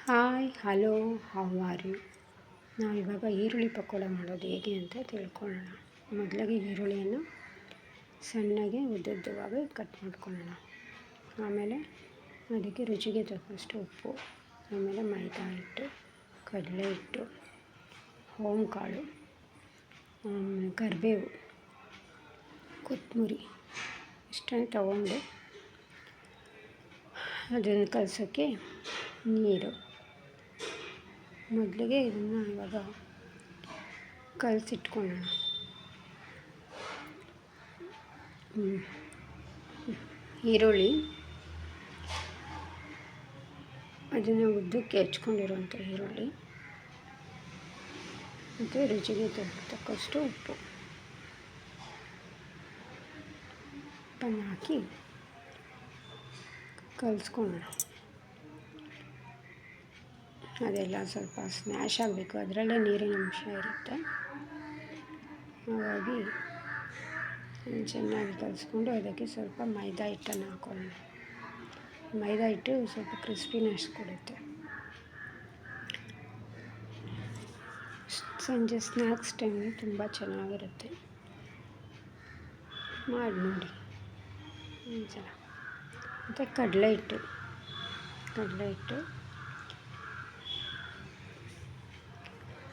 Hi hello how are you. ನಾವಿವಾಗ ಈರುಳ್ಳಿ ಪಕೋಡ ಮಾಡೋದು ಹೇಗೆ ಅಂತ ತಿಳ್ಕೊಳ್ಳೋಣ. ಮೊದಲಿಗೆ ಈರುಳ್ಳಿಯನ್ನು ಸಣ್ಣಗೆ ಉದ್ದುದ್ದವಾಗಿ ಕಟ್ ಮಾಡ್ಕೊಳ್ಳೋಣ. ಆಮೇಲೆ ಅದಕ್ಕೆ ರುಚಿಗೆ ತಕ್ಕಷ್ಟು ಉಪ್ಪು, ಆಮೇಲೆ ಮೈದಾ ಹಿಟ್ಟು, ಕಡಲೆ ಹಿಟ್ಟು, ಕಾಳು, ಕರಿಬೇವು, ಕೊತ್ತಂಬರಿ ಇಷ್ಟನ್ನು ತಗೊಂಡು ಅದನ್ನು ಕಲಸೋಕ್ಕೆ ನೀರು. ಮೊದಲಿಗೆ ಇದನ್ನು ಇವಾಗ ಕಲಸಿಟ್ಕೊಳ್ಳೋಣ. ಈರುಳ್ಳಿ ಅದನ್ನು ಉದ್ದಕ್ಕೆ ಹೆಚ್ಕೊಂಡಿರುವಂಥ ಈರುಳ್ಳಿ ಮತ್ತು ರುಚಿಗೆ ತಕ್ಕಷ್ಟು ಉಪ್ಪು ಹಾಕಿ ಕಲಿಸ್ಕೊಳ್ಳೋಣ. ಅದೆಲ್ಲ ಸ್ವಲ್ಪ ಸ್ಮ್ಯಾಶ್ ಆಗಬೇಕು, ಅದರಲ್ಲೇ ನೀರಿನ ಅಂಶ ಇರುತ್ತೆ. ಹಾಗಾಗಿ ಚೆನ್ನಾಗಿ ಕಲಿಸ್ಕೊಂಡು ಅದಕ್ಕೆ ಸ್ವಲ್ಪ ಮೈದಾ ಹಿಟ್ಟನ್ನು ಹಾಕೊಳ್ಳೋಣ. ಮೈದಾ ಹಿಟ್ಟು ಸ್ವಲ್ಪ ಕ್ರಿಸ್ಪಿನೆಸ್ ಕೊಡುತ್ತೆ. ಸಂಜೆ ಸ್ನ್ಯಾಕ್ಸ್ ಟೈಮ್ಗೆ ತುಂಬ ಚೆನ್ನಾಗಿರುತ್ತೆ, ಮಾಡಿ ನೋಡಿ ಒಂದ್ಸಲ. ಮತ್ತು ಕಡಲೆ ಹಿಟ್ಟು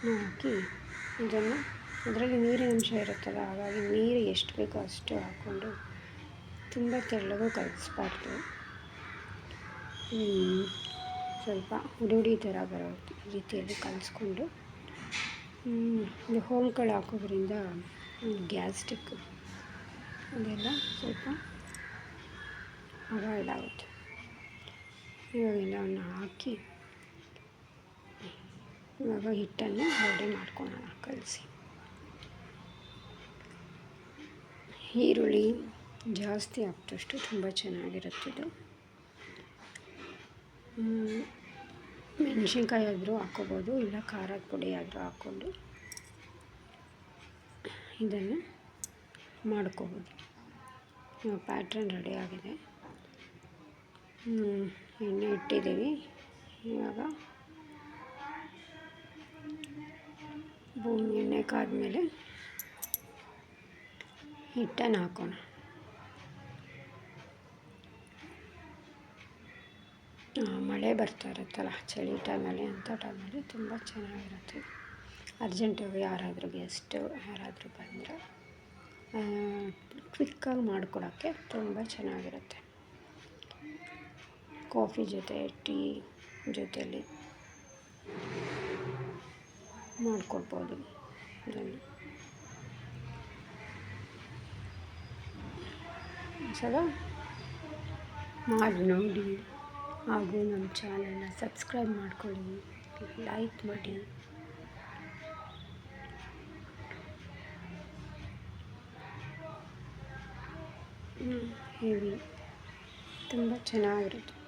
ಹಾಕಿ ಇದನ್ನು, ಅದರಲ್ಲಿ ನೀರಿನ ಅಂಶ ಇರುತ್ತಲ್ಲ, ಹಾಗಾಗಿ ನೀರು ಎಷ್ಟು ಬೇಕೋ ಅಷ್ಟು ಹಾಕ್ಕೊಂಡು ತುಂಬ ತೆಳ್ಳಗೂ ಕಲಿಸ್ಬಾರ್ದು. ಸ್ವಲ್ಪ ಹುಡಿ ಥರ ಬರೋ ರೀತಿಯಲ್ಲಿ ಕಲಿಸ್ಕೊಂಡು, ಇದು ಕಾಳು ಹಾಕೋದ್ರಿಂದ ಗ್ಯಾಸ್ಟ್ರಿಕ್ ಅದೆಲ್ಲ ಸ್ವಲ್ಪ ಅವಾಯ್ಡ್ ಆಗುತ್ತೆ. ಇವಾಗ ಎಲ್ಲವನ್ನು ಹಾಕಿ ಇವಾಗ ಹಿಟ್ಟನ್ನು ರೆಡಿ ಮಾಡ್ಕೊಳ್ಳೋಣ ಕಲಸಿ. ಈರುಳ್ಳಿ ಜಾಸ್ತಿ ಹಾಕಿದಷ್ಟು ತುಂಬ ಚೆನ್ನಾಗಿರುತ್ತಿದ್ದು. ಮೆಣಸಿನ್ಕಾಯಿ ಆದರೂ ಹಾಕ್ಕೋಬೋದು, ಇಲ್ಲ ಖಾರದ ಪುಡಿ ಆದರೂ ಹಾಕ್ಕೊಂಡು ಇದನ್ನು ಮಾಡ್ಕೋಬೋದು. ಪ್ಯಾಟ್ರನ್ ರೆಡಿ ಆಗಿದೆ. ಎಣ್ಣೆ ಇಟ್ಟಿದ್ದೀವಿ. ಇವಾಗ ಎಣ್ಣೆ ಕಾದ್ಮೇಲೆ ಹಿಟ್ಟನ್ನು ಹಾಕೋಣ. ಮಳೆ ಬರ್ತಾ ಇರುತ್ತಲ್ಲ ಚಳಿ ಟೈಮಲ್ಲಿ, ಅಂಥ ಟೈಮಲ್ಲಿ ತುಂಬ ಚೆನ್ನಾಗಿರುತ್ತೆ. ಅರ್ಜೆಂಟಾಗಿ ಯಾರಾದರೂ ಗೆಸ್ಟು ಯಾರಾದರೂ ಬಂದರೆ ಕ್ವಿಕ್ಕಾಗಿ ಮಾಡಿಕೊಡೋಕ್ಕೆ ತುಂಬ ಚೆನ್ನಾಗಿರುತ್ತೆ. ಕಾಫಿ ಜೊತೆ, ಟೀ ಜೊತೆಯಲ್ಲಿ ಮಾಡಿಕೊಡ್ಬೋದು. ಇದನ್ನು ಸಲ ಮಾಡಿ ನೋಡಿ, ಹಾಗೂ ನಮ್ಮ ಚಾನಲ್ನ ಸಬ್ಸ್ಕ್ರೈಬ್ ಮಾಡ್ಕೊಳ್ಳಿ, ಲೈಕ್ ಮಾಡಿ. ಹೆವಿ ತುಂಬ ಚೆನ್ನಾಗಿರುತ್ತೆ.